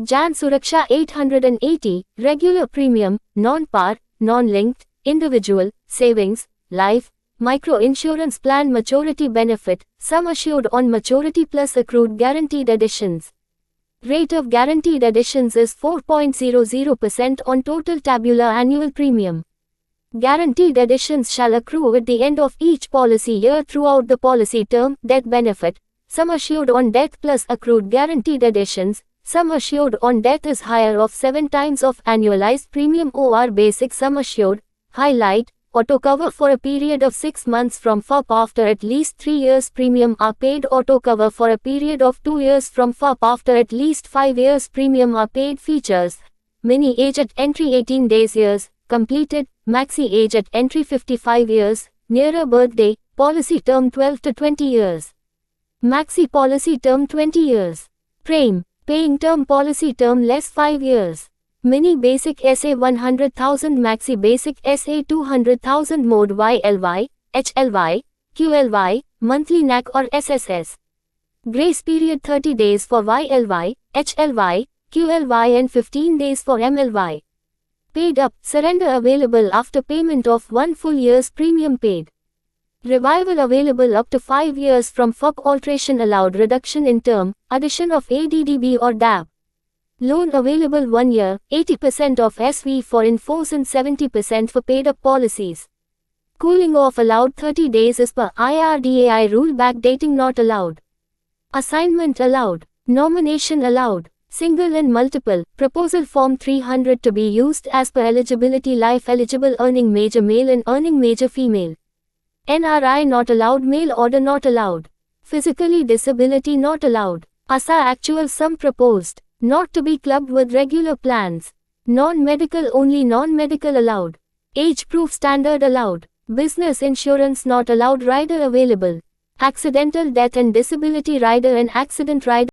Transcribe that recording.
Jan Suraksha 880, regular premium, non-par, non-linked, individual, savings, life, micro-insurance plan maturity benefit, sum assured on maturity plus accrued guaranteed additions. Rate of guaranteed additions is 4.00% on total tabular annual premium. Guaranteed additions shall accrue at the end of each policy year throughout the policy term. Death benefit, sum assured on death plus accrued guaranteed additions. Sum assured on death is higher of 7 times of annualized premium or basic sum assured. Highlight, auto cover for a period of 6 months from FOP after at least 3 years premium are paid. Auto cover for a period of 2 years from FOP after at least 5 years premium are paid. Features: mini age at entry 18 days years, completed, maxi age at entry 55 years, nearer birthday, policy term 12 to 20 years. Maxi policy term 20 years. Prime, paying term policy term less 5 years. Mini basic SA 100,000, maxi basic SA 200,000, mode YLY, HLY, QLY, monthly NAC or SSS. Grace period 30 days for YLY, HLY, QLY and 15 days for MLY. Paid up, surrender available after payment of 1 full year's premium paid. Revival available up to 5 years from FOP. Alteration allowed, reduction in term, addition of ADDB or DAB. Loan available 1 year, 80% of SV for in force and 70% for paid up policies. Cooling off allowed 30 days as per IRDAI rule. Backdating not allowed. Assignment allowed. Nomination allowed. Single and multiple. Proposal form 300 to be used as per eligibility. Life eligible, earning major male and earning major female. NRI not allowed. Mail order not allowed. Physically disability not allowed. ASA actual sum proposed. Not to be clubbed with regular plans. Non-medical only, non-medical allowed. Age proof standard allowed. Business insurance not allowed. Rider available. Accidental death and disability rider and accident rider.